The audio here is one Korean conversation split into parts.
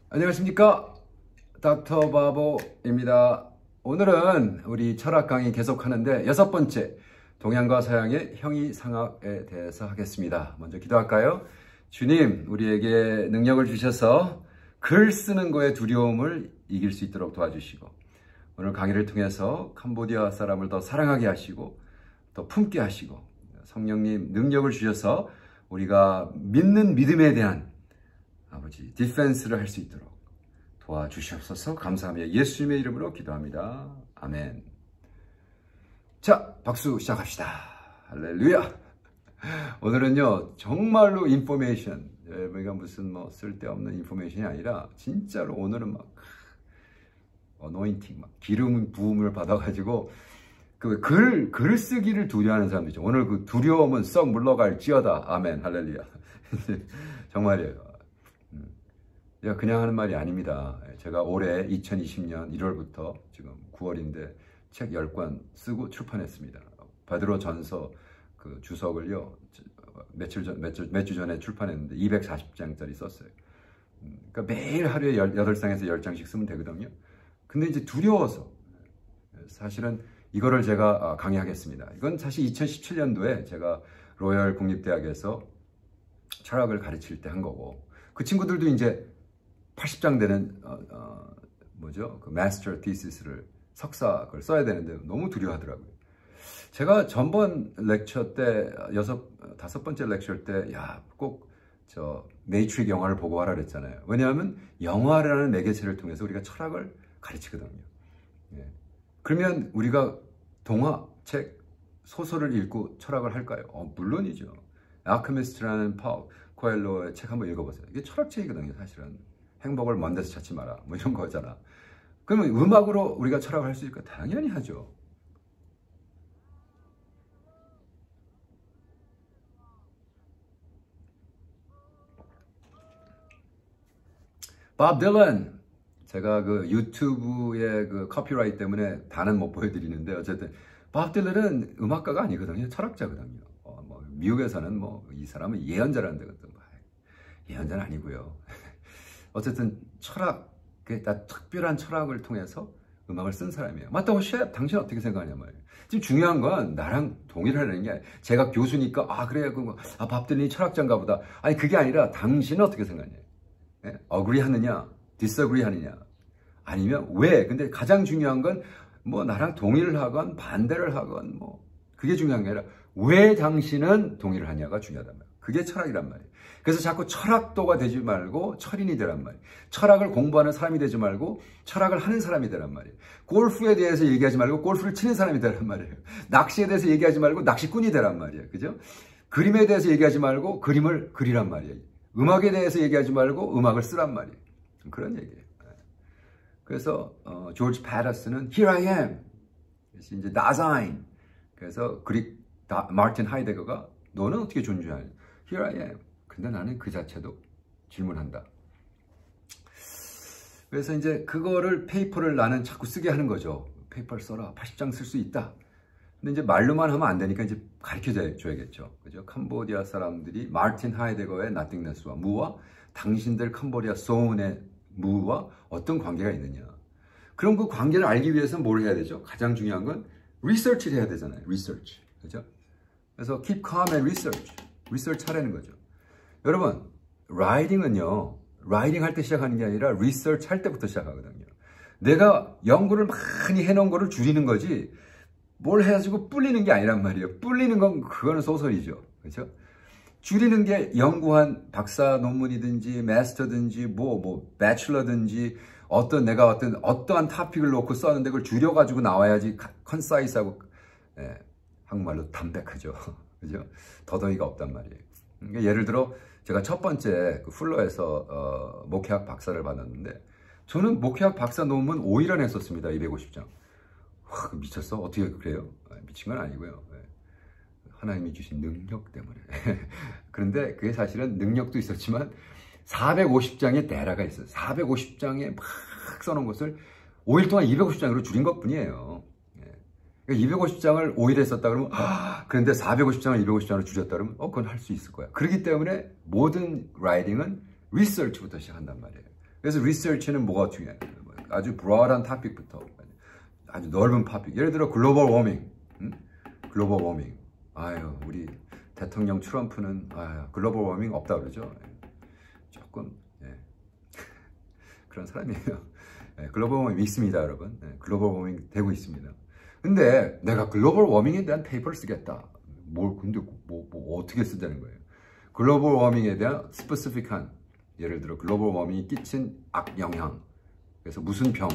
안녕하십니까, 닥터 바보입니다. 오늘은 우리 철학 강의 계속하는데 6번째, 동양과 서양의 형이상학에 대해서 하겠습니다. 먼저 기도할까요? 주님, 우리에게 능력을 주셔서 글 쓰는 거에 두려움을 이길 수 있도록 도와주시고, 오늘 강의를 통해서 캄보디아 사람을 더 사랑하게 하시고 더 품게 하시고, 성령님 능력을 주셔서 우리가 믿는 믿음에 대한 아버지 디펜스를 할 수 있도록 도와주시옵소서. 감사하며 예수님의 이름으로 기도합니다. 아멘. 자, 박수 시작합시다. 할렐루야. 오늘은요, 정말로 인포메이션, 우리가 무슨 뭐 쓸데없는 인포메이션이 아니라 진짜로 오늘은 막 어노인팅, 막 기름 부음을 받아가지고 그 글 쓰기를 두려워하는 사람들이죠. 오늘 그 두려움은 썩 물러갈지어다. 아멘. 할렐루야. 정말이에요. 제가 그냥 하는 말이 아닙니다. 제가 올해 2020년 1월부터 지금 9월인데 책 10권 쓰고 출판했습니다. 베드로 전서 그 주석을요, 몇 주 전에 출판했는데 240장짜리 썼어요. 그러니까 매일 하루에 8장에서 10장씩 쓰면 되거든요. 근데 이제 두려워서 사실은 이거를 제가 강의하겠습니다. 이건 사실 2017년도에 제가 로열 국립대학에서 철학을 가르칠 때 한 거고, 그 친구들도 이제 80장 되는 그 마스터 티시스를 석사 그걸 써야 되는데 너무 두려워하더라고요. 제가 전번 렉처 때 5번째 렉처 때 꼭 저 매트릭 영화를 보고 와라 그랬잖아요. 왜냐하면 영화라는 매개체를 통해서 우리가 철학을 가르치거든요. 예. 그러면 우리가 동화, 책, 소설을 읽고 철학을 할까요? 물론이죠. 아크미스트라는 파울 코엘로의 책 한번 읽어보세요. 이게 철학책이거든요, 사실은. 행복을 먼 데서 찾지 마라, 뭐 이런 거잖아. 그러면 음악으로 우리가 철학을 할 수 있을까? 당연히 하죠. 밥 딜런, 제가 그 유튜브의 그 커피라이트 때문에 다는 못 보여드리는데, 어쨌든 밥 딜런은 음악가가 아니거든요. 철학자거든요. 뭐 미국에서는 뭐 이 사람은 예언자라는 데거든. 예언자는 아니고요. 어쨌든 철학, 특별한 철학을 통해서 음악을 쓴 사람이에요. 맞다고 셰프, 당신 어떻게 생각하냐 말이에요. 지금 중요한 건 나랑 동의를 하는 게 아니라 제가 교수니까 그래, 밥 딜런이 철학자인가 보다. 아니, 그게 아니라 당신은 어떻게 생각하냐. 예? agree 하느냐, disagree 하느냐, 아니면 왜. 근데 가장 중요한 건 뭐 나랑 동의를 하건 반대를 하건 뭐 그게 중요한 게 아니라 왜 당신은 동의를 하냐가 중요하단 말이에요. 그게 철학이란 말이에요. 그래서 자꾸 철학도가 되지 말고 철인이 되란 말이에요. 철학을 공부하는 사람이 되지 말고 철학을 하는 사람이 되란 말이에요. 골프에 대해서 얘기하지 말고 골프를 치는 사람이 되란 말이에요. 낚시에 대해서 얘기하지 말고 낚시꾼이 되란 말이에요. 그죠? 그림에 대해서 얘기하지 말고 그림을 그리란 말이에요. 음악에 대해서 얘기하지 말고 음악을 쓰란 말이에요. 그런 얘기예요. 그래서 조지 패터슨은 Here I am. 그래서 이제 다사인. 그래서 마틴 하이데거가 너는 어떻게 존재하냐? Here I am. 근데 나는 그 자체도 질문한다. 그래서 이제 그거를 페이퍼를 나는 자꾸 쓰게 하는 거죠. 페이퍼를 써라. 80장 쓸 수 있다. 근데 이제 말로만 하면 안 되니까 이제 가르쳐 줘야겠죠. 그죠? 캄보디아 사람들이 마틴 하이데거의 nothingness와 무와 당신들 캄보디아 소운의 무와 어떤 관계가 있느냐. 그럼 그 관계를 알기 위해서는 뭘 해야 되죠? 가장 중요한 건 리서치를 해야 되잖아요. 리서치. 그죠? 그래서 keep calm and research. 리서치 하라는 거죠. 여러분, 라이딩은요, 라이딩 할 때 시작하는 게 아니라 리서치 할 때부터 시작하거든요. 내가 연구를 많이 해놓은 거를 줄이는 거지, 뭘 해가지고 뿔리는 게 아니란 말이에요. 뿔리는 건 그거는 소설이죠. 그렇죠? 줄이는 게 연구한 박사 논문이든지 마스터든지 배출러든지 내가 어떠한 토픽을 놓고 썼는데 그걸 줄여가지고 나와야지 컨사이스하고, 한국말로 담백하죠. 그죠? 더더기가 없단 말이에요. 그러니까 예를 들어 제가 첫 번째 풀러에서 목회학 박사를 받았는데, 저는 목회학 박사 논문 5일 안에 썼습니다. 250장. 와, 미쳤어? 어떻게 그래요? 미친 건 아니고요. 하나님이 주신 능력 때문에. 그런데 그게 사실은 능력도 있었지만 450장의 데라가 있어요. 450장에 막 써놓은 것을 5일 동안 250장으로 줄인 것 뿐이에요. 250장을 5일에 썼다 그러면 그런데 450장을 250장으로 줄였다 그러면 그건 할 수 있을 거야. 그렇기 때문에 모든 라이딩은 리서치부터 시작한단 말이에요. 그래서 리서치는 뭐가 중요해요? 아주 브로드한 토픽부터 아주 넓은 토픽. 예를 들어 글로벌 워밍. 글로벌 워밍. 아유, 우리 대통령 트럼프는 글로벌 워밍 없다 그러죠. 조금 그런 사람이에요. 글로벌 워밍 있습니다, 여러분. 글로벌 워밍 되고 있습니다. 근데 내가 글로벌 워밍에 대한 페이퍼를 쓰겠다. 근데 뭐 어떻게 쓰자는 거예요? 글로벌 워밍에 대한 스페시픽한, 예를 들어 글로벌 워밍이 끼친 악영향. 그래서 무슨 병.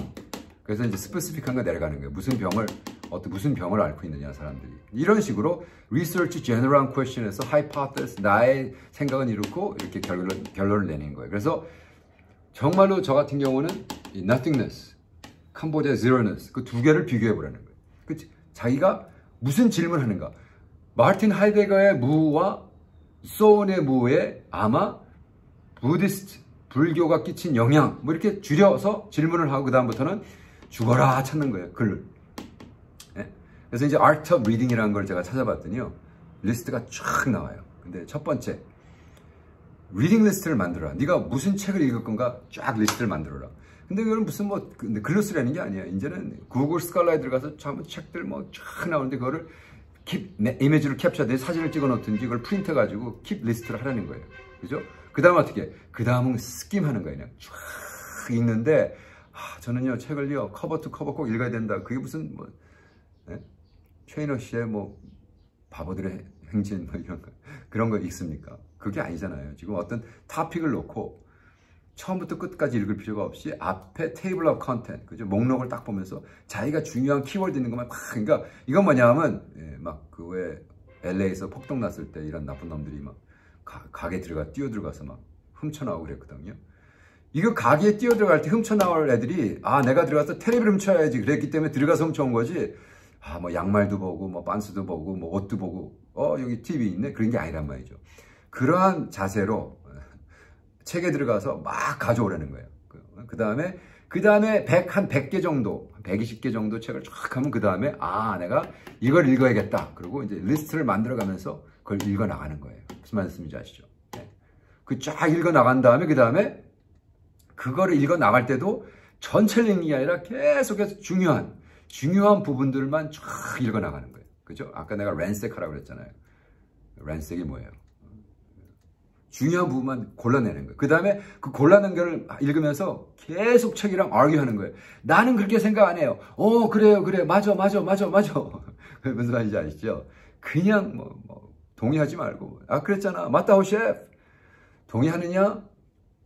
그래서 이제 스페시픽한 거 내려가는 거예요. 무슨 병을 앓고 있느냐, 사람들이. 이런 식으로 리서치 제너럴 퀘스천에서 하이포테시스, 나의 생각은 이렇고 이렇게 결론을 내는 거예요. 그래서 정말로 저 같은 경우는 이 nothingness, 캄보디아 zeroness 그 두 개를 비교해 보라는 거예요. 그치? 자기가 무슨 질문하는가. 마르틴 하이데거의 무와 소운의 무에 아마 부디스트, 불교가 끼친 영향, 뭐 이렇게 줄여서 질문을 하고 그 다음부터는 죽어라 찾는 거예요, 글을. 그래서 이제 Art of Reading이라는 걸 제가 찾아봤더니요, 리스트가 쫙 나와요. 근데 첫 번째, 리딩 리스트를 만들어라. 네가 무슨 책을 읽을 건가 쫙 리스트를 만들어라. 근데 이거는 무슨 글로 쓰라는 게 아니에요. 이제는 구글 스칼라에 들어가서 전부 책들 쫙 나오는데 그거를 이미지를 캡처돼 사진을 찍어 놓든지 그걸 프린트 해가지고 킵 리스트를 하라는 거예요. 그죠? 그 다음 어떻게? 그 다음은 스kim 하는 거예요. 그냥 쫙 읽는데, 저는요, 책을요, 커버 투 커버 꼭 읽어야 된다. 그게 무슨, 최인호 씨의 바보들의 행진, 이런 거, 그런 거 있습니까? 그게 아니잖아요. 지금 어떤 토픽을 놓고, 처음부터 끝까지 읽을 필요가 없이 앞에 테이블 오브 컨텐트, 그죠? 목록을 딱 보면서 자기가 중요한 키워드 있는 것만 그러니까 이건 뭐냐면, 왜 LA에서 폭동 났을 때 이런 나쁜 놈들이 가게 뛰어들어가서 훔쳐나오고 그랬거든요. 이거 가게에 뛰어들어갈 때 훔쳐나올 애들이 내가 들어가서 텔레비를 훔쳐야지 그랬기 때문에 들어가서 훔쳐온 거지. 양말도 보고 반스도 보고 옷도 보고 여기 TV 있네 그런 게 아니란 말이죠. 그러한 자세로 책에 들어가서 막 가져오라는 거예요. 그 다음에 한 100개 정도, 120개 정도 책을 쫙 하면 그 다음에 내가 이걸 읽어야겠다. 그리고 이제 리스트를 만들어가면서 그걸 읽어 나가는 거예요. 무슨 말씀인지 아시죠? 그 쫙 읽어 나간 다음에 그 다음에 그거를 읽어 나갈 때도 전체를 읽는 게 아니라 계속해서 중요한 부분들만 쫙 읽어 나가는 거예요. 그죠? 아까 내가 랜색하라고 그랬잖아요. 랜색이 뭐예요? 중요한 부분만 골라내는 거예요. 그 다음에 그 골라낸 거를 읽으면서 계속 책이랑 argue 거예요. 나는 그렇게 생각 안 해요. 그래요. 맞아. 무슨 말인지 아시죠? 그냥 동의하지 말고. 그랬잖아. 맞다, 셰프. 동의하느냐?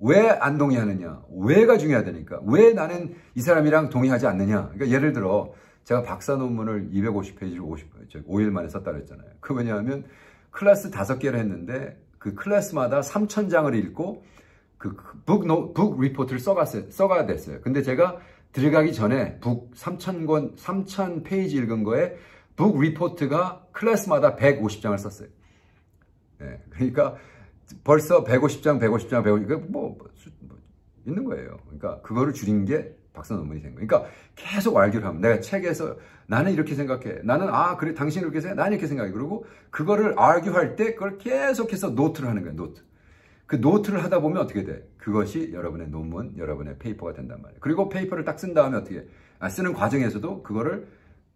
왜 안 동의하느냐? 왜가 중요하다니까. 왜 나는 이 사람이랑 동의하지 않느냐? 그러니까 예를 들어, 제가 박사 논문을 250페이지를 5일 만에 썼다 그랬잖아요. 그게 뭐냐면, 클래스 5개를 했는데, 그 클래스마다 3,000장을 읽고, 북 리포트를 써가야 됐어요. 근데 제가 들어가기 전에 3,000페이지 읽은 거에 북 리포트가 클래스마다 150장을 썼어요. 그러니까 벌써 150장, 있는 거예요. 그러니까 그거를 줄인 게 박사 논문이 된 거예요. 그러니까 계속 알기를 하면 내가 책에서 나는 이렇게 생각해. 나는 그래 당신이 그렇게 생각해. 나는 이렇게 생각해. 그리고 그거를 argue 때 그걸 계속해서 노트를 하는 거예요. 노트. 그 노트를 하다 보면 어떻게 돼? 그것이 여러분의 논문, 여러분의 페이퍼가 된단 말이에요. 그리고 페이퍼를 딱 쓴 다음에 어떻게 쓰는 과정에서도 그거를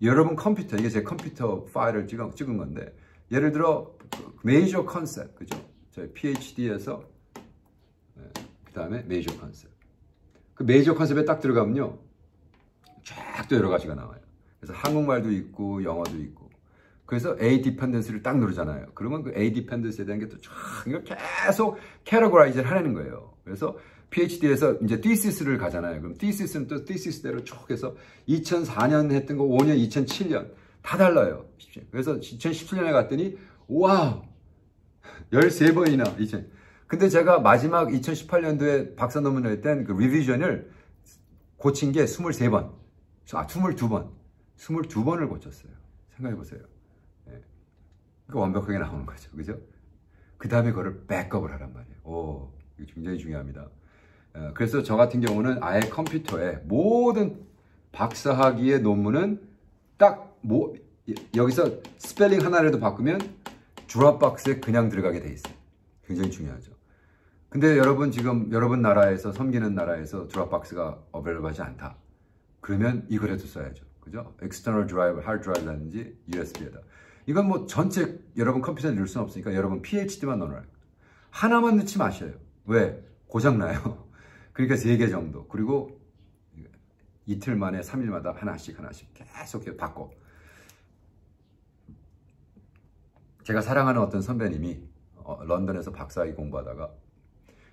여러분 컴퓨터, 이게 제 컴퓨터 파일을 찍은 건데 예를 들어 메이저 컨셉, 그죠? 저희 PhD에서 그 다음에 메이저 컨셉. 그 메이저 컨셉에 딱 들어가면요, 쫙 또 여러 가지가 나와요. 그래서 한국말도 있고 영어도 있고. 그래서 A dependency를 딱 누르잖아요. 그러면 그 A dependency에 대한 게 또 쫙 이걸 계속 categorize를 하는 거예요. 그래서 PhD에서 이제 thesis를 가잖아요. 그럼 thesis는 또 thesis대로 쭉 해서 2004년 했던 거 5년, 2007년 다 달라요. 그래서 2017년에 갔더니 와우! 13번이나 이제. 근데 제가 마지막 2018년도에 박사 논문을 했던 그 리비전을 고친 게 23번. 22번. 22번을 고쳤어요. 생각해보세요. 그러니까 완벽하게 나오는 거죠. 그죠? 그 다음에 그거를 백업을 하란 말이에요. 이거 굉장히 중요합니다. 그래서 저 같은 경우는 아예 컴퓨터에 모든 박사학위의 논문은 딱 여기서 스펠링 하나라도 바꾸면 드롭박스에 그냥 들어가게 돼 있어요. 굉장히 중요하죠. 근데 여러분 지금 여러분 나라에서 섬기는 나라에서 드롭박스가 어베일러블하지 않다. 그러면 이거라도 써야죠. 그죠? external drive, hard drive라든지 USB에다. 이건 뭐 전체 여러분 컴퓨터에 넣을 수는 없으니까 여러분 PHD만 넣어놔요. 하나만 넣지 마셔요. 왜? 고장나요. 그러니까 3개 정도. 그리고 이틀 만에 3일마다 하나씩 계속 바꿔. 제가 사랑하는 어떤 선배님이 런던에서 박사학위 공부하다가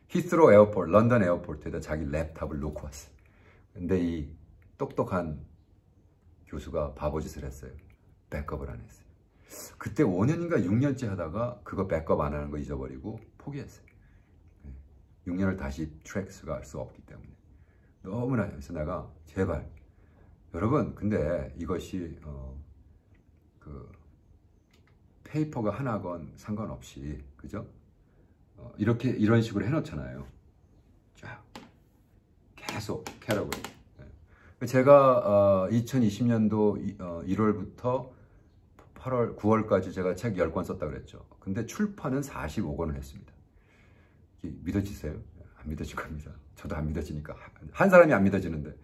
히스로 에어포트, 런던 에어포트에다 자기 랩탑을 놓고 왔어요. 근데 이 똑똑한 교수가 바보짓을 했어요. 백업을 안 했어요. 그때 5년인가 6년째 하다가 그거 백업 안 하는 거 잊어버리고 포기했어요. 6년을 다시 트랙스가 할 수 없기 때문에. 너무나 그래서 내가 제발 여러분 근데 이것이 그 페이퍼가 하나건 상관없이 그죠? 이렇게 이런 식으로 해놓잖아요. 자 계속 캐러고리. 제가 2020년도 1월부터 8월, 9월까지 제가 책 10권 썼다고 그랬죠. 근데 출판은 45권을 했습니다. 믿어지세요? 안 믿어질 겁니다. 저도 안 믿어지니까. 한 사람이 안 믿어지는데.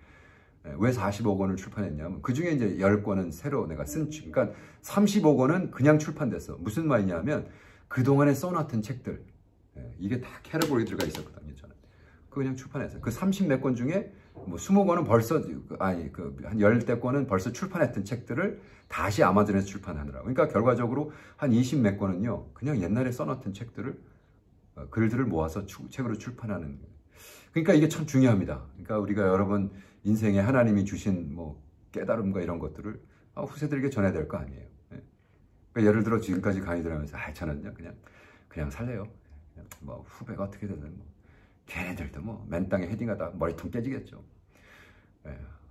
왜 45권을 출판했냐면 그 중에 이제 10권은 새로 내가 쓴, 그러니까 35권은 그냥 출판됐어. 무슨 말이냐면 그동안에 써놨던 책들. 이게 다 캐러고리들가 있었거든요, 저는. 그거 그냥 출판했어요. 그 30몇 권 중에 뭐 20권은 벌써, 한 10대 권은 벌써 출판했던 책들을 다시 아마존에서 출판하느라고. 그러니까 결과적으로 한 20몇 권은요, 그냥 옛날에 써놨던 책들을, 글들을 모아서 책으로 출판하는. 그러니까 이게 참 중요합니다. 그러니까 우리가 여러분 인생에 하나님이 주신 뭐 깨달음과 이런 것들을 후세들에게 전해야 될 거 아니에요. 그러니까 예를 들어 지금까지 강의 들으면서, 저는요, 그냥 살래요. 그냥 뭐 후배가 어떻게 되든 뭐. 걔네들도 뭐 맨땅에 헤딩하다 머리통 깨지겠죠.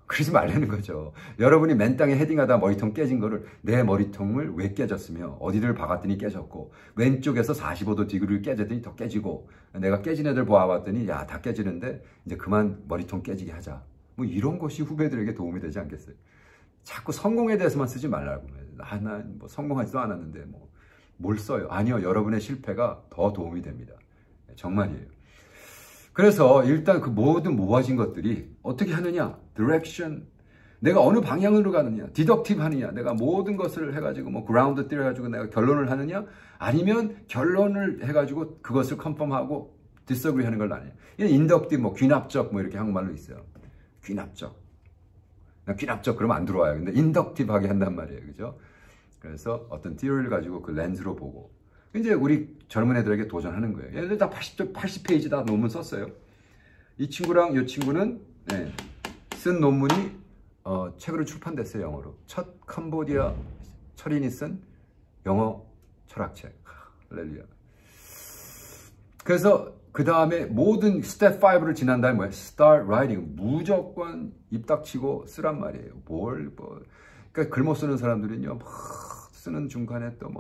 그러지 말라는 거죠. 여러분이 맨땅에 헤딩하다 머리통 깨진 거를 내 머리통을 왜 깨졌으며 어디를 박았더니 깨졌고 왼쪽에서 45도 디그리를 깨졌더니 더 깨지고 내가 깨진 애들 보아봤더니 야 다 깨지는데 이제 그만 머리통 깨지게 하자. 뭐 이런 것이 후배들에게 도움이 되지 않겠어요. 자꾸 성공에 대해서만 쓰지 말라고. 난 뭐 성공하지도 않았는데 뭐 뭘 써요. 아니요. 여러분의 실패가 더 도움이 됩니다. 정말이에요. 그래서 일단 그 모든 모아진 것들이 어떻게 하느냐, direction, 내가 어느 방향으로 가느냐, deductive 하느냐, 내가 모든 것을 해가지고 뭐 ground 때려가지고 내가 결론을 하느냐, 아니면 결론을 해가지고 그것을 컨펌하고 disagree 하는 걸 아니냐. 이건 inductive, 뭐 귀납적 뭐 이렇게 한국말로 있어요. 귀납적. 귀납적 그러면 안 들어와요. 근데 inductive하게 한단 말이에요, 그죠? 그래서 어떤 theory를 가지고 그 렌즈로 보고. 이제 우리 젊은 애들에게 도전하는 거예요. 얘들 다 80페이지 다 논문 썼어요. 이 친구랑 이 친구는 쓴 논문이 책으로 출판됐어요. 영어로. 첫 캄보디아 철인이 쓴 영어 철학책. 할렐루야. 그래서 그 다음에 모든 스텝 5를 지난 다음에 뭐예요? Start writing. 무조건 입 닥치고 쓰란 말이에요. 그러니까 글 못 쓰는 사람들은요. 막 쓰는 중간에 또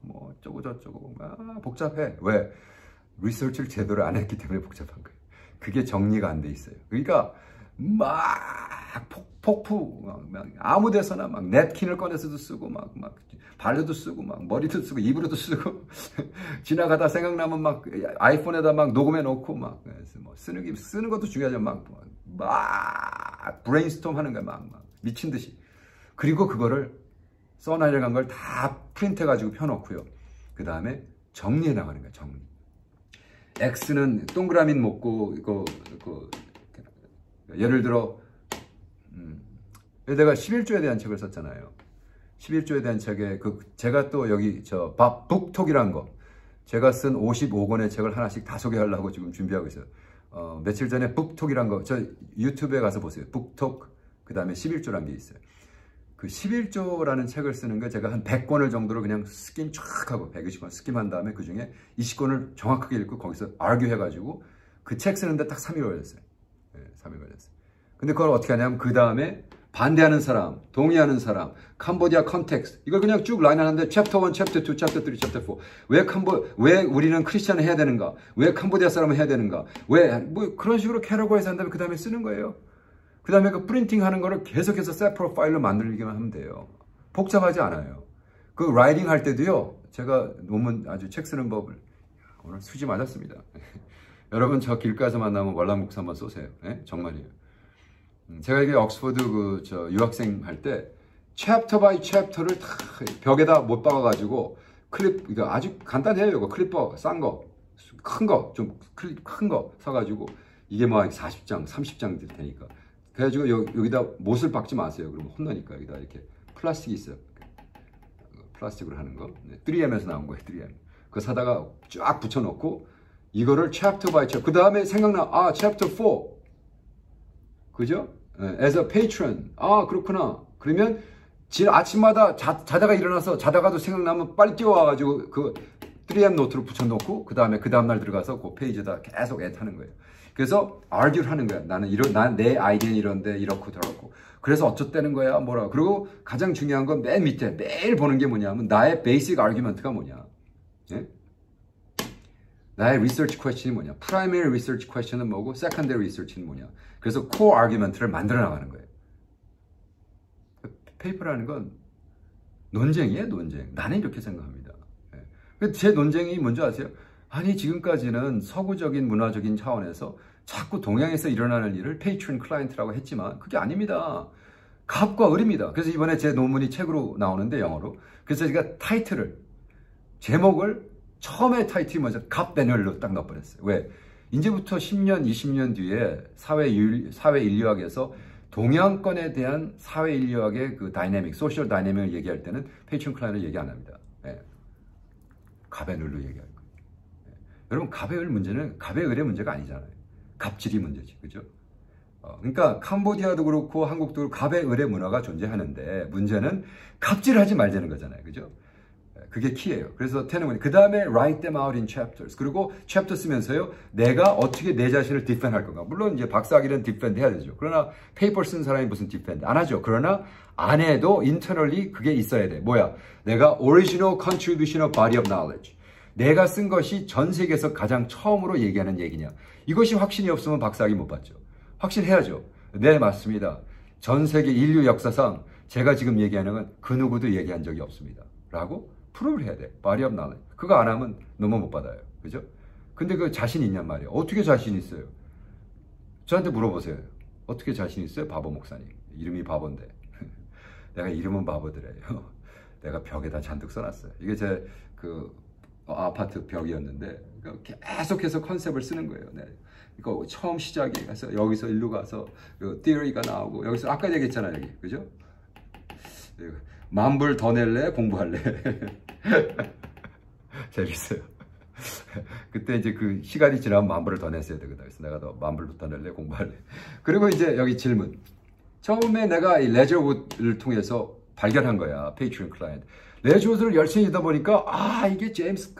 뭐 어쩌고 저쩌고 복잡해. 왜? 리서치를 제대로 안 했기 때문에 복잡한 거예요. 그게 정리가 안 돼 있어요. 그러니까 막 폭푸 막 아무 데서나 막 냅킨을 꺼내서도 쓰고 막 발로도 쓰고 막 머리도 쓰고 입으로도 쓰고 지나가다 생각나면 막 아이폰에다 막 녹음해 놓고 막 뭐 쓰는 것도 중요하죠. 막 브레인스톰 하는 거야. 막 미친 듯이. 그리고 그거를 써나려간 걸 다 프린트해가지고 펴놓고요. 그 다음에 정리해 나가는 거야, 정리. X는 동그라미는 먹고, 예를 들어, 내가 11조에 대한 책을 썼잖아요. 11조에 대한 책에, 제가 또 여기, 북톡이란 거. 제가 쓴 55권의 책을 하나씩 다 소개하려고 지금 준비하고 있어요. 며칠 전에 북톡이란 거, 저 유튜브에 가서 보세요. 북톡, 그 다음에 11조란 게 있어요. 그 11조라는 책을 쓰는 게 제가 한 100권을 정도로 그냥 스kim 쫙 하고 120권 스kim한 다음에 그 중에 20권을 정확하게 읽고 거기서 argue 해가지고 그 책 쓰는데 딱 3일 걸렸어요. 3일 걸렸어요. 근데 그걸 어떻게 하냐면 그 다음에 반대하는 사람, 동의하는 사람, 캄보디아 컨텍스트 이걸 그냥 쭉 라인 하는데 챕터 1, 챕터 2, 챕터 3, 챕터 4 왜 우리는 크리스찬을 해야 되는가? 왜 캄보디아 사람을 해야 되는가? 왜 뭐 그런 식으로 캐러고에서 한 다음에 그 다음에 쓰는 거예요. 그 다음에 그 프린팅 하는 거를 계속해서 셋 프로파일로 만들기만 하면 돼요. 복잡하지 않아요. 그 라이팅 할 때도요, 제가 논문 아주 책 쓰는 법을, 오늘 수지 맞았습니다. 여러분 저 길가에서 만나면 월남국수 한번 쏘세요. 예? 정말이에요. 제가 이게 옥스퍼드 유학생 할 때 챕터 바이 챕터를 다 벽에다 못 박아가지고 클립, 이거 아주 간단해요. 이거 클립버 싼 거, 큰 거, 좀 클립 큰 거 사가지고 이게 뭐 40장, 30장 될 테니까. 그래가지고 여기다 못을 박지 마세요. 그러면 혼나니까. 여기다 이렇게 플라스틱이 있어요. 플라스틱으로 하는 거. 3M에서 나온 거예요. 3M. 그거 사다가 쫙 붙여놓고 이거를 챕터 바이 챕터. 그 다음에 생각나. 챕터 4. 그죠? As a patron. 그렇구나. 그러면 아침마다 자다가 일어나서 자다가도 생각나면 빨리 뛰어와가지고 그 3M 노트로 붙여놓고 그 다음날 들어가서 그 페이지에다 계속 애타는 거예요. 그래서 argue를 하는 거야. 난 내 아이디어는 이런데 이렇고 저렇고. 그래서 어쩌다는 거야 뭐라. 그리고 가장 중요한 건 맨 밑에 매일 보는 게 뭐냐면 나의 베이직 아규먼트가 뭐냐. 예? 나의 리서치 퀘스천이 뭐냐. 프라이머리 리서치 퀘스천은 뭐고 세컨더리 리서치는 뭐냐. 그래서 코어 아규먼트를 만들어 나가는 거예요. 페이퍼라는 건 논쟁이에요. 논쟁. 나는 이렇게 생각합니다. 예. 제 논쟁이 뭔지 아세요? 아니 지금까지는 서구적인 문화적인 차원에서 자꾸 동양에서 일어나는 일을 페이트론 클라이언트라고 했지만 그게 아닙니다. 갑과 을입니다. 그래서 이번에 제 논문이 책으로 나오는데 영어로. 그래서 제가 제목을 처음에 타이틀이 먼저 갑 배널로 딱 넣어버렸어요. 왜? 이제부터 10년, 20년 뒤에 사회 인류학에서 동양권에 대한 사회 인류학의 그 다이내믹, 소셜 다이내믹을 얘기할 때는 페이트론 클라이언트를 얘기 안 합니다. 예. 갑의 을로 얘기할 거예요. 예. 여러분 갑의 을 문제는 갑의 을의 문제가 아니잖아요. 갑질이 문제지. 그죠? 그러니까 캄보디아도 그렇고 한국도 그렇고 갑의 을의 문화가 존재하는데 문제는 갑질하지 말자는 거잖아요. 그죠? 그게 키예요. 그래서 테너는 그 다음에 write them out in chapters. 그리고 챕터 쓰면서요. 내가 어떻게 내 자신을 디펜드 할 건가. 물론 이제 박사학위는 디펜드 해야 되죠. 그러나 페이퍼 쓴 사람이 무슨 디펜드 안 하죠. 그러나 안 해도 internally 그게 있어야 돼. 뭐야? 내가 original contribution of body of knowledge. 내가 쓴 것이 전 세계에서 가장 처음으로 얘기하는 얘기냐. 이것이 확신이 없으면 박사학위 못 받죠. 확신해야죠. 네, 맞습니다. 전 세계 인류 역사상 제가 지금 얘기하는 건 그 누구도 얘기한 적이 없습니다. 라고 프로브를 해야 돼. body of knowledge. 그거 안 하면 넘어 못 받아요. 그죠? 근데 그 자신 있냔 말이에요. 어떻게 자신 있어요? 저한테 물어보세요. 어떻게 자신 있어요? 바보 목사님. 이름이 바보인데. 내가 이름은 바보더래요. 내가 벽에다 잔뜩 써놨어요. 이게 제 아파트 벽이었는데 계속해서 컨셉을 쓰는 거예요. 네. 이거 처음 시작에 가서 여기서 일로 가서 theory가 나오고 여기서 아까 얘기했잖아요. 여기 그죠? 만불 더 낼래? 공부할래? 재밌어요. 그때 이제 그 시간이 지나면 만불을 더 냈어야 되거든. 그래서 내가 더 만불 더 낼래? 공부할래? 그리고 이제 여기 질문. 처음에 내가 이 레저우드를 통해서 발견한 거야. 페이트론 클라이언트. 레저우드를 열심히 읽다 보니까 이게 제임스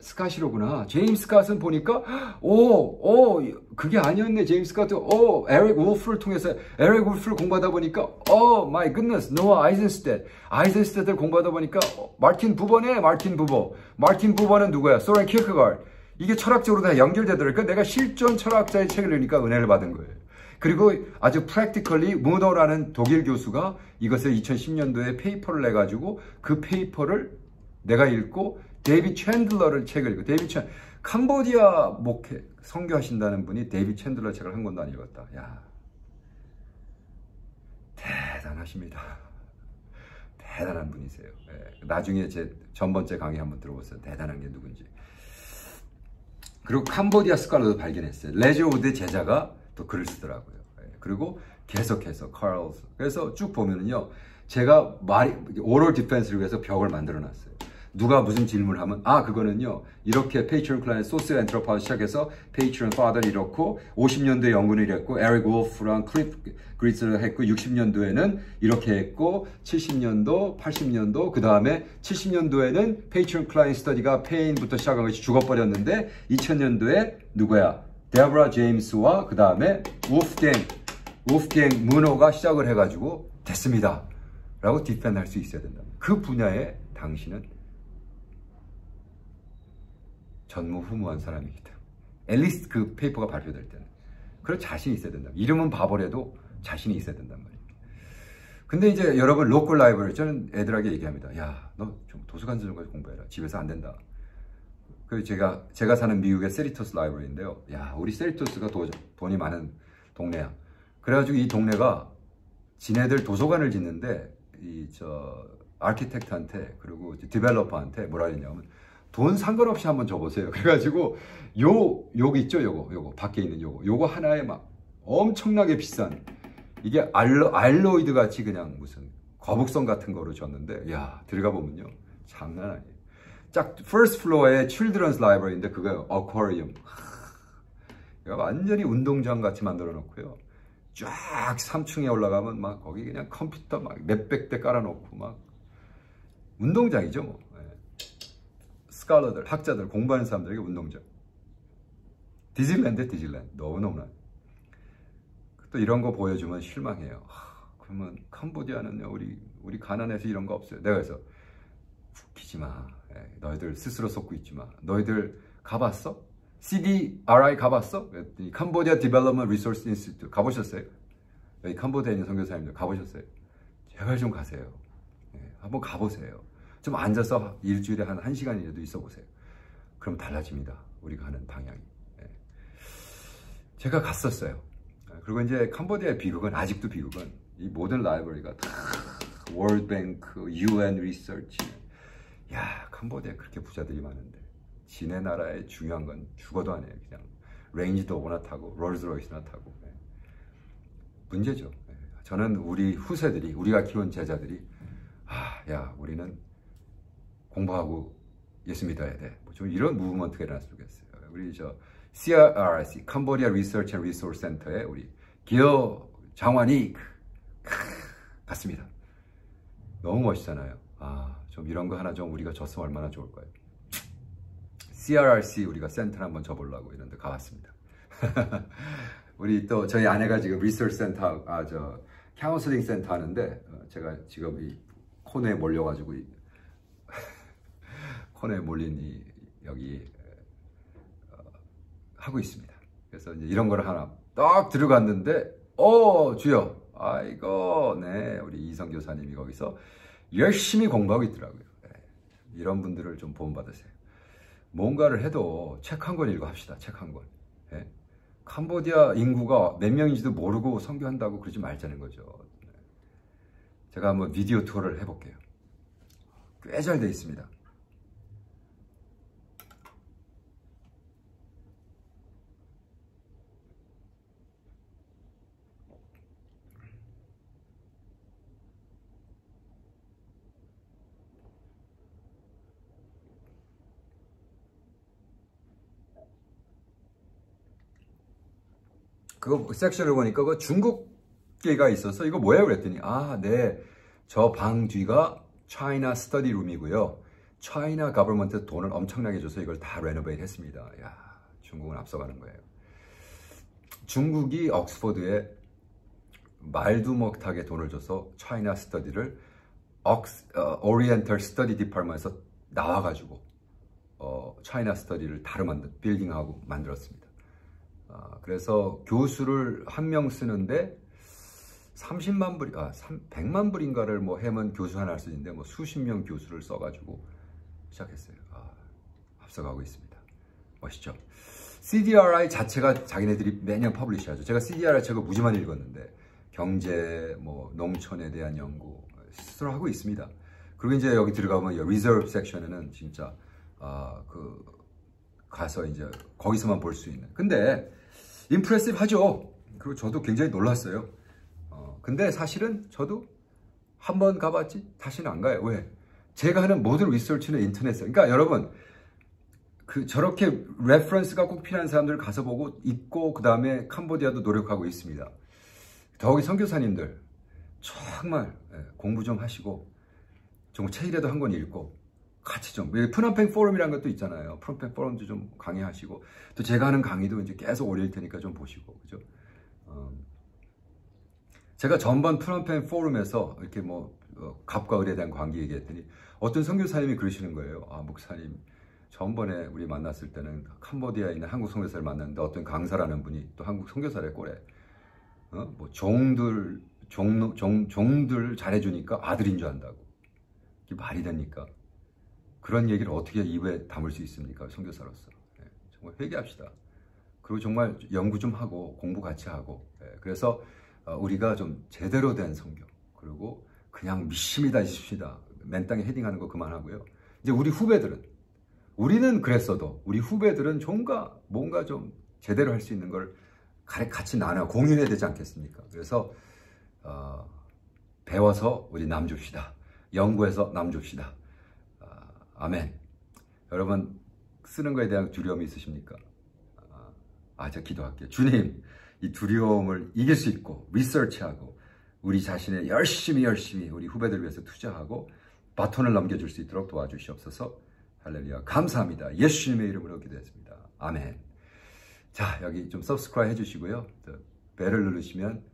스캇이로구나. 제임스 스캇은 보니까 그게 아니었네. 제임스 스캇도 에릭 울프를 통해서 에릭 울프를 공부하다 보니까 마이 굿너스 노아 아이젠스테드를 공부하다 보니까 마틴 부버는 누구야? 소렌 키르케가르드. 이게 철학적으로 다 연결되더라고요. 그러니까 내가 실존 철학자의 책을 읽으니까 은혜를 받은 거예요. 그리고 아주 프랙티컬리 무더라는 독일 교수가 이것을 2010년도에 페이퍼를 내가지고 그 페이퍼를 내가 읽고 데이빗 챈들러를 책을 읽고 캄보디아 목회 선교하신다는 분이 데이빗 챈들러 책을 한 권도 안 읽었다. 야, 대단하십니다. 대단한 분이세요. 예, 나중에 제 전번째 강의 한번 들어보세요. 대단한 게 누군지. 그리고 캄보디아 스칼러도 발견했어요. 레저우드의 제자가 또 글을 쓰더라고요. 예, 그리고 계속해서 카를스. 그래서 쭉 보면은요, 제가 오럴 디펜스를 위해서 벽을 만들어 놨어요. 누가 무슨 질문을 하면 그거는요 이렇게 페이트론 클라이언트 소스 엔트로파로 시작해서 페이트론 파더는 이렇고 50년도에 연구는 이랬고 에릭 울프랑 클리프 그리스를 했고 60년도에는 이렇게 했고 70년도 80년도 그 다음에 70년도에는 페이트론 클라이언트 스터디가 페인부터 시작한 것이 죽어버렸는데 2000년도에 누구야 데브라 제임스와 그 다음에 울프갱 문호가 시작을 해가지고 됐습니다 라고 디펜드 할 수 있어야 된다. 그 분야에 당신은 전무후무한 사람이기 때문에 앨리스 그 페이퍼가 발표될 때는 그런 자신이 있어야 된다. 이름은 바보래도 자신이 있어야 된단 말이에요. 근데 이제 여러분 로컬 라이브러리 저는 애들에게 얘기합니다. 야, 너 좀 도서관 좀 가서 공부해라. 집에서 안 된다. 그 제가 사는 미국의 세리토스 라이브러리인데요. 야, 우리 세리토스가 돈이 많은 동네야. 그래가지고 이 동네가 지네들 도서관을 짓는데 아키텍트한테 그리고 디벨로퍼한테 뭐라 했냐면 돈 상관없이 한번 줘보세요. 그래가지고 요거 있죠, 요거 밖에 있는 요거 하나에 막 엄청나게 비싼 이게 알로이드 같이 그냥 무슨 거북선 같은 거로 줬는데 야, 들어가 보면요 장난 아니에요. 짝 first floor에 children's library인데 그거 어쿠아리움. 완전히 운동장 같이 만들어 놓고요. 쫙 3층에 올라가면 막 거기 그냥 컴퓨터 막 몇백 대 깔아놓고 막 운동장이죠 뭐. 스칼러들, 학자들, 공부하는 사람들에게 운동장. 디즈니랜드 너무너무나. 또 이런 거 보여주면 실망해요. 그러면 캄보디아는요 우리 가난해서 이런 거 없어요. 내가 그래서 웃기지 마. 너희들 스스로 속고 있지 마. 너희들 가봤어? CDRI 가봤어? 캄보디아 디벨롭먼트 리소스 인스티튜트 가보셨어요? 여기 캄보디아에 있는 선교사님들 가보셨어요? 제발 좀 가세요. 한번 가보세요. 좀 앉아서 일주일에 한 1시간이라도 있어 보세요. 그럼 달라집니다. 우리가 하는 방향이. 제가 갔었어요. 그리고 이제 캄보디아의 비극은 아직도 비극은 이 모든 라이브러리가 다 월드뱅크, UN 리서치. 야, 캄보디아에 그렇게 부자들이 많은데 지네 나라의 중요한 건 죽어도 안 해요. 그냥 레인지 도어나 타고 롤스로이스나 타고. 문제죠. 저는 우리 후세들이 우리가 키운 제자들이 야, 우리는 공부하고 예수 믿어야 돼. 좀 이런 무브먼트가 일어났으면 좋겠어요. 우리 CRRC, 캄보디아 리서치 앤 리소스 센터에 우리 기어 장관이 갔습니다. 너무 멋있잖아요. 좀 이런 거 하나 좀 우리가 줬으면 얼마나 좋을까요? CRRC 우리가 센터 한번 줘보려고 이런 데 가봤습니다. 우리 또 저희 아내가 지금 리서치 센터, 카운슬링 센터 하는데 제가 지금 이 코너에 몰려가지고 코너에 몰린 여기 하고 있습니다. 그래서 이제 이런 거를 하나 딱 들어갔는데 주여, 아이고, 네, 우리 이성 교사님이 거기서 열심히 공부하고 있더라고요. 이런 분들을 좀 본받으세요. 뭔가를 해도 책 한 권 읽어 합시다. 책 한 권. 캄보디아 인구가 몇 명인지도 모르고 선교한다고 그러지 말자는 거죠. 제가 한번 비디오 투어를 해볼게요. 꽤 잘 돼 있습니다. 그거 섹션을 보니까 그 중국계가 있어서 이거 뭐예요? 그랬더니 네, 저 방 뒤가 차이나 스터디 룸이고요. 차이나 가버먼트 돈을 엄청나게 줘서 이걸 다 레노베이트 했습니다. 야, 중국은 앞서가는 거예요. 중국이 옥스퍼드에 말도 못하게 돈을 줘서 차이나 스터디를 오리엔털 스터디 디파트먼트에서 나와가지고 차이나 스터디를 다른 빌딩하고 만들었습니다. 그래서 교수를 한 명 쓰는데 30만 불, 100만 불인가를 뭐 해면 교수 하나 할 수 있는데 뭐 수십 명 교수를 써가지고 시작했어요. 앞서가고 있습니다. 멋있죠? CDRI 자체가 자기네들이 매년 퍼블리시하죠. 제가 CDRI 책을 무지 많이 읽었는데 경제, 뭐 농촌에 대한 연구 스스로 하고 있습니다. 그리고 이제 여기 들어가면 리저브 섹션에는 진짜 가서 이제 거기서만 볼 수 있는. 근데 임프레시브 하죠. 그리고 저도 굉장히 놀랐어요. 근데 사실은 저도 한 번 가봤지 다시는 안 가요. 왜? 제가 하는 모든 리서치는 인터넷에. 그러니까 여러분 저렇게 레퍼런스가 꼭 필요한 사람들 가서 보고 있고 그 다음에 캄보디아도 노력하고 있습니다. 더욱이 선교사님들 정말 공부 좀 하시고 좀 책이라도 한 권 읽고 같이 좀 프놈펜 포럼이라는 것도 있잖아요. 프놈펜 포럼도 좀 강의하시고 또 제가 하는 강의도 이제 계속 올릴 테니까 좀 보시고 그죠? 제가 전번 프놈펜 포럼에서 이렇게 뭐 갑과 을에 대한 관계 얘기했더니 어떤 선교사님이 그러시는 거예요. 목사님 전번에 우리 만났을 때는 캄보디아에 있는 한국 선교사를 만났는데 어떤 강사라는 분이 또 한국 선교사를 꼬래. 뭐 종들 잘해주니까 아들인 줄 안다고. 이게 말이 됩니까? 그런 얘기를 어떻게 입에 담을 수 있습니까? 선교사로서. 정말 회개합시다. 그리고 정말 연구 좀 하고 공부 같이 하고, 그래서 우리가 좀 제대로 된 성경, 그리고 그냥 믿습니다 있습니다 맨 땅에 헤딩하는 거 그만하고요. 이제 우리 후배들은, 우리는 그랬어도 우리 후배들은 뭔가 좀 제대로 할 수 있는 걸 같이 나눠 공유해야 되지 않겠습니까? 그래서 배워서 우리 남 줍시다. 연구해서 남 줍시다. 아멘. 여러분 쓰는 거에 대한 두려움이 있으십니까? 제가 기도할게요. 주님, 이 두려움을 이길 수 있고 리서치하고 우리 자신의 열심히 우리 후배들을 위해서 투자하고 바톤을 넘겨줄 수 있도록 도와주시옵소서. 할렐루야. 감사합니다. 예수님의 이름으로 기도했습니다. 아멘. 자, 여기 좀 서브스크라이브 해주시고요. 벨을 누르시면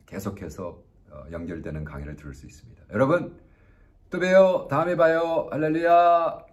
계속해서 연결되는 강의를 들을 수 있습니다. 여러분 또 봬요. 다음에 봐요. 할렐루야.